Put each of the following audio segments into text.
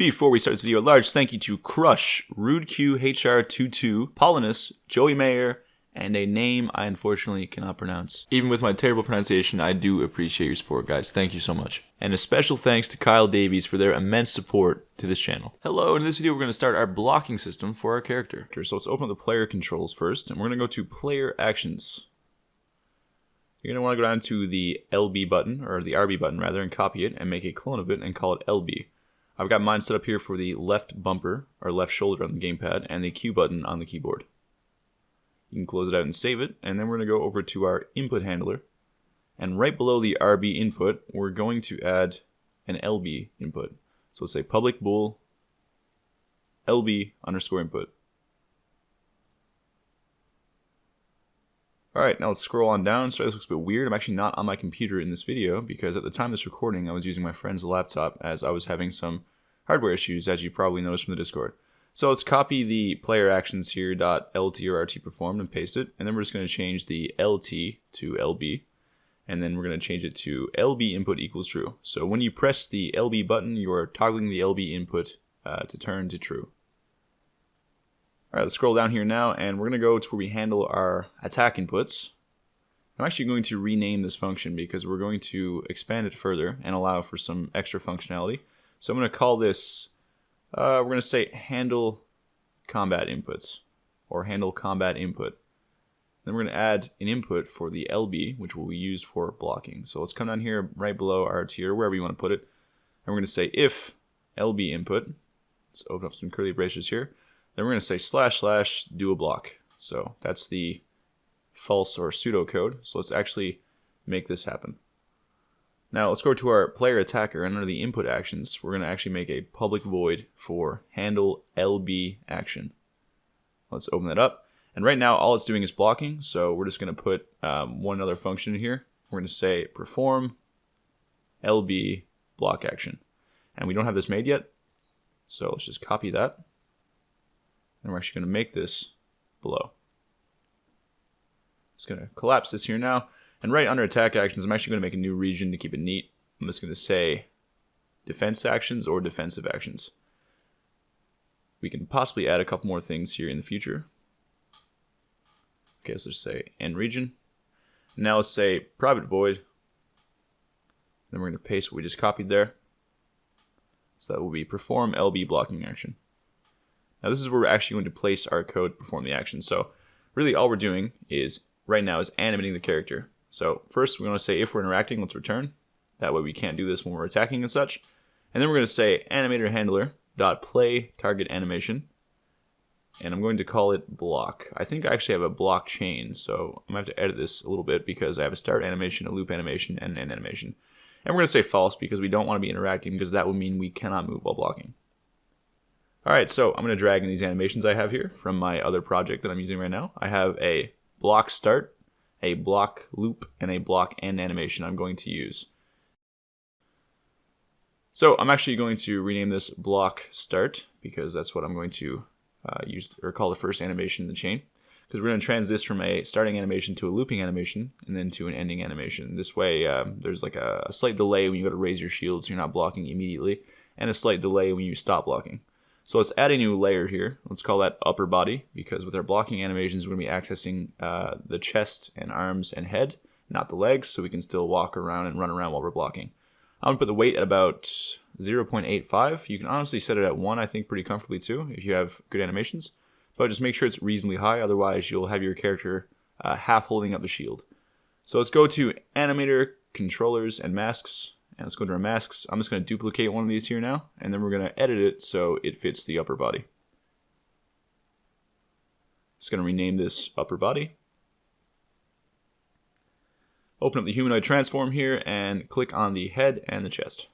Before we start this video, a large thank you to Crush, RudeQHR22, Paulinus, Joey Mayer, and a name I unfortunately cannot pronounce. Even with my terrible pronunciation, I do appreciate your support, guys. Thank you so much. And a special thanks to Kyle Davies for their immense support to this channel. Hello, in this video we're going to start our blocking system for our character. So let's open up the player controls first, and we're going to go to player actions. You're going to want to go down to the LB button, or the RB button rather, and copy it and make a clone of it and call it LB. I've got mine set up here for the left bumper, or left shoulder on the gamepad, and the Q button on the keyboard. You can close it out and save it, and then we're going to go over to our input handler. And right below the RB input, we're going to add an LB input. So let's say public bool LB underscore input. Alright, now let's scroll on down. So this looks a bit weird. I'm actually not on my computer in this video because at the time of this recording I was using my friend's laptop as I was having some hardware issues, as you probably noticed from the Discord. So let's copy the player actions here .lt or rt performed and paste it, and then we're just going to change the LT to LB, and then we're going to change it to LB input equals true. So when you press the LB button, you are toggling the LB input to turn to true. Alright, let's scroll down here now, and we're going to go to where we handle our attack inputs. I'm actually going to rename this function because we're going to expand it further and allow for some extra functionality. So I'm going to call this, we're going to say handle combat inputs, or handle combat input. Then we're going to add an input for the LB, which will be used for blocking. So let's come down here right below our tier, wherever you want to put it, and we're going to say if LB input. Let's open up some curly braces here. Then we're going to say / do a block. So that's the false or pseudo code. So let's actually make this happen. Now let's go to our player attacker, and under the input actions, we're going to actually make a public void for handle LB action. Let's open that up. And right now all it's doing is blocking, so we're just going to put one other function in here. We're going to say perform LB block action. And we don't have this made yet, so let's just copy that. And we're actually going to make this below. Just going to collapse this here now. And right under attack actions, I'm actually going to make a new region to keep it neat. I'm just going to say defense actions or defensive actions. We can possibly add a couple more things here in the future. Okay, so let's say end region. Now let's say private void. Then we're going to paste what we just copied there. So that will be perform LB blocking action. Now this is where we're actually going to place our code to perform the action. So really all we're doing is, right now, is animating the character. So first we're going to say if we're interacting, let's return. That way we can't do this when we're attacking and such. And then we're going to say animator handler dot play target animation. And I'm going to call it block. I think I actually have a block chain, so I'm going to have to edit this a little bit because I have a start animation, a loop animation, and an end animation. And we're going to say false because we don't want to be interacting, because that would mean we cannot move while blocking. Alright, so I'm going to drag in these animations I have here from my other project that I'm using right now. I have a block start, a block loop, and a block end animation I'm going to use. So I'm actually going to rename this block start because that's what I'm going to use, or call the first animation in the chain. Because we're going to transition from a starting animation to a looping animation and then to an ending animation. This way there's like a slight delay when you go to raise your shield so you're not blocking immediately, and a slight delay when you stop blocking. So let's add a new layer here. Let's call that upper body, because with our blocking animations, we're going to be accessing the chest and arms and head, not the legs, so we can still walk around and run around while we're blocking. I'm going to put the weight at about 0.85. You can honestly set it at 1, I think, pretty comfortably too, if you have good animations. But just make sure it's reasonably high, otherwise you'll have your character half holding up the shield. So let's go to animator, controllers, and masks. And let's go to our masks. I'm just going to duplicate one of these here now, and then we're going to edit it so it fits the upper body. Just going to rename this upper body. Open up the humanoid transform here and click on the head and the chest.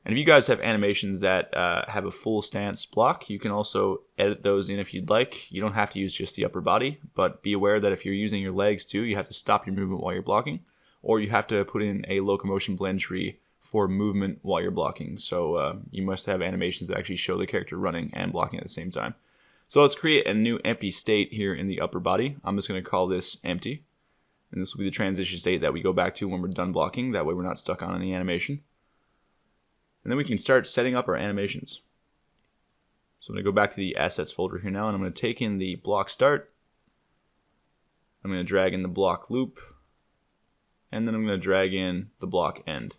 And if you guys have animations that have a full stance block, you can also edit those in if you'd like. You don't have to use just the upper body, but be aware that if you're using your legs too, you have to stop your movement while you're blocking, or you have to put in a locomotion blend tree for movement while you're blocking. So you must have animations that actually show the character running and blocking at the same time. So let's create a new empty state here in the upper body. I'm just going to call this empty. And this will be the transition state that we go back to when we're done blocking. That way we're not stuck on any animation. And then we can start setting up our animations. So I'm going to go back to the assets folder here now, and I'm going to take in the block start. I'm going to drag in the block loop, and then I'm going to drag in the block end.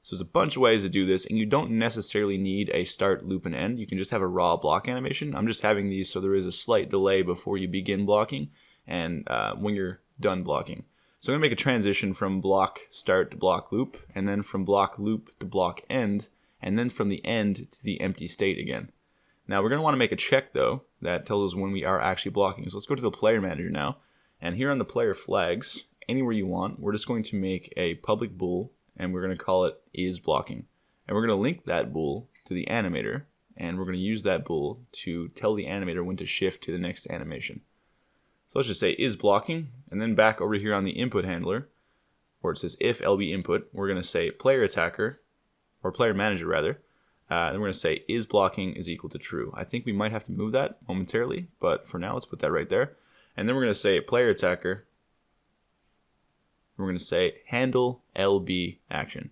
So there's a bunch of ways to do this, and you don't necessarily need a start, loop, and end. You can just have a raw block animation. I'm just having these so there is a slight delay before you begin blocking and when you're done blocking. So I'm going to make a transition from block start to block loop, and then from block loop to block end, and then from the end to the empty state again. Now we're going to want to make a check though that tells us when we are actually blocking. So let's go to the player manager now, and here on the player flags, anywhere you want, we're just going to make a public bool, and we're going to call it is blocking. And we're going to link that bool to the animator, and we're going to use that bool to tell the animator when to shift to the next animation. So let's just say is blocking, and then back over here on the input handler, where it says if LB input, we're going to say player attacker, or player manager rather, then we're going to say is blocking is equal to true. I think we might have to move that momentarily, but for now let's put that right there. And then we're going to say player attacker, we're going to say handle LB action.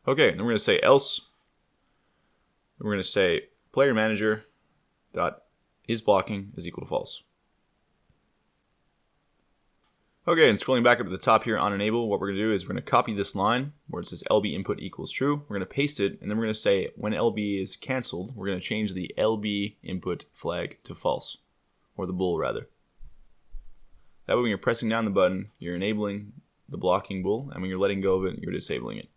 Okay, then we're going to say else. We're going to say player manager dot is blocking is equal to false. Okay, and scrolling back up to the top here on enable, what we're going to do is we're going to copy this line where it says LB input equals true. We're going to paste it, and then we're going to say when LB is canceled, we're going to change the LB input flag to false, or the bool rather. That way when you're pressing down the button, you're enabling the blocking bool, and when you're letting go of it, you're disabling it.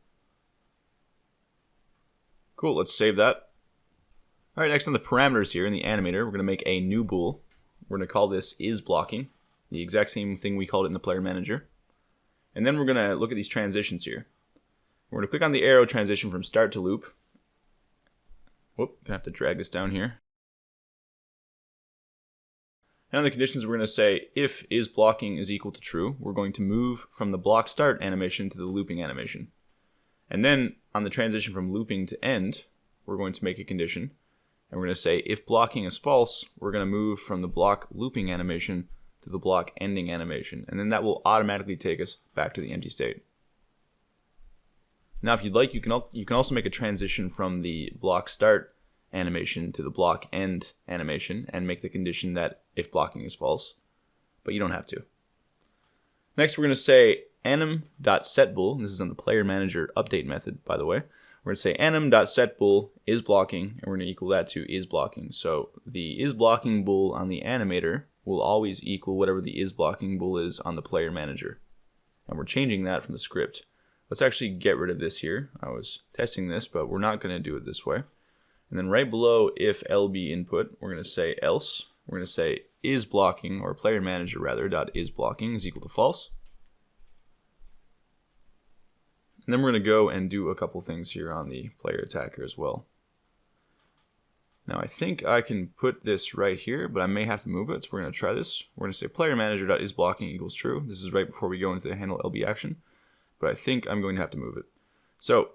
Cool, let's save that. Alright, next on the parameters here in the animator, we're going to make a new bool. We're going to call this is blocking, the exact same thing we called it in the player manager. And then we're going to look at these transitions here. We're going to click on the arrow transition from start to loop. Whoop, going to have to drag this down here. And on the conditions, we're going to say if is blocking is equal to true, we're going to move from the block start animation to the looping animation. And then on the transition from looping to end, we're going to make a condition. And we're going to say if blocking is false, we're going to move from the block looping animation to the block ending animation. And then that will automatically take us back to the empty state. Now if you'd like, you can also make a transition from the block start animation to the block end animation and make the condition that if blocking is false, but you don't have to. Next we're going to say anim.setBool, and this is on the player manager update method by the way. We're going to say anim.setBool is blocking, and we're going to equal that to is blocking. So the is blocking bool on the animator will always equal whatever the is blocking bool is on the player manager. And we're changing that from the script. Let's actually get rid of this here. I was testing this, but we're not going to do it this way. And then right below if LB input, we're going to say else. We're going to say is blocking, or player manager rather, dot is blocking is equal to false. And then we're going to go and do a couple things here on the player attacker as well. Now I think I can put this right here, but I may have to move it, so we're going to try this. We're going to say player manager dot is blocking equals true. This is right before we go into the handle LB action, but I think I'm going to have to move it. So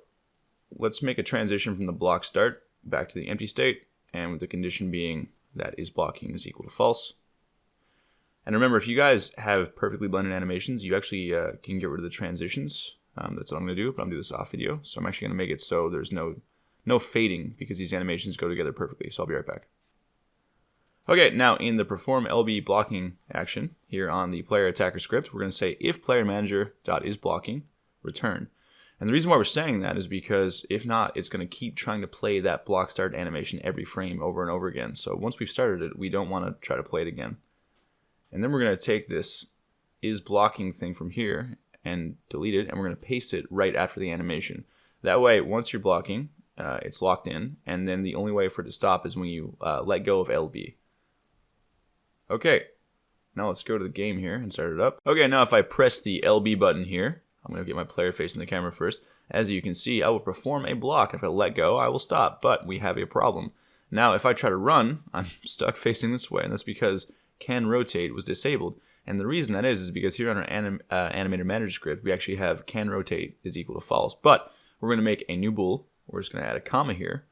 let's make a transition from the block start back to the empty state, and with the condition being that is blocking is equal to false. And remember, if you guys have perfectly blended animations, you actually can get rid of the transitions. That's what I'm going to do, but I'm going to do this off video. So I'm actually going to make it so there's no fading because these animations go together perfectly. So I'll be right back. Okay, now in the perform LB blocking action here on the player attacker script, we're going to say if player manager dot is blocking return. And the reason why we're saying that is because if not, it's going to keep trying to play that block start animation every frame over and over again. So once we've started it, we don't want to try to play it again. And then we're going to take this is blocking thing from here and delete it, and we're going to paste it right after the animation. That way, once you're blocking, it's locked in, and then the only way for it to stop is when you let go of LB. Okay, now let's go to the game here and start it up. Okay, now if I press the LB button here, I'm going to get my player facing the camera first. As you can see, I will perform a block. If I let go, I will stop, but we have a problem. Now, if I try to run, I'm stuck facing this way, and that's because can rotate was disabled. And the reason that is because here on our animator manager script, we actually have can rotate is equal to false. But we're going to make a new bool. We're just going to add a comma here,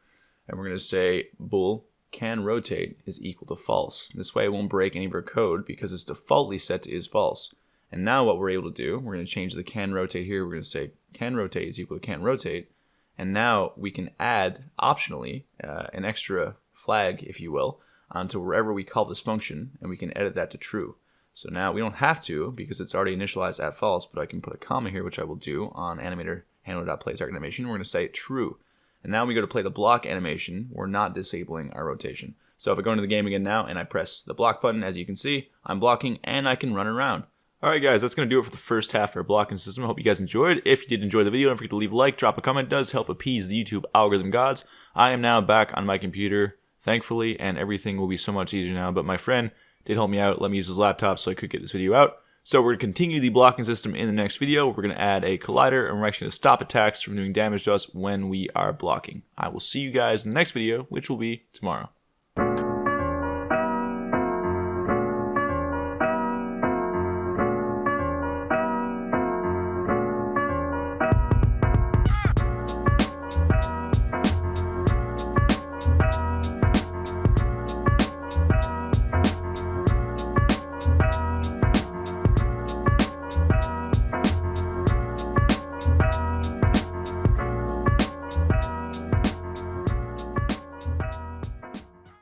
and we're going to say bool can rotate is equal to false. This way it won't break any of our code because it's defaultly set to is false. And now what we're able to do, we're going to change the can rotate here. We're going to say can rotate is equal to can rotate, And now we can add, optionally, an extra flag, if you will, onto wherever we call this function, and we can edit that to true. So now we don't have to because it's already initialized at false, but I can put a comma here, which I will do on animator handler.play target animation. We're going to say true. And now when we go to play the block animation, we're not disabling our rotation. So if I go into the game again now and I press the block button, as you can see, I'm blocking and I can run around. Alright guys, that's going to do it for the first half of our blocking system. I hope you guys enjoyed. If you did enjoy the video, don't forget to leave a like, drop a comment. It does help appease the YouTube algorithm gods. I am now back on my computer, thankfully, and everything will be so much easier now. But my friend did help me out, let me use his laptop so I could get this video out. So we're going to continue the blocking system in the next video. We're going to add a collider, and we're actually going to stop attacks from doing damage to us when we are blocking. I will see you guys in the next video, which will be tomorrow.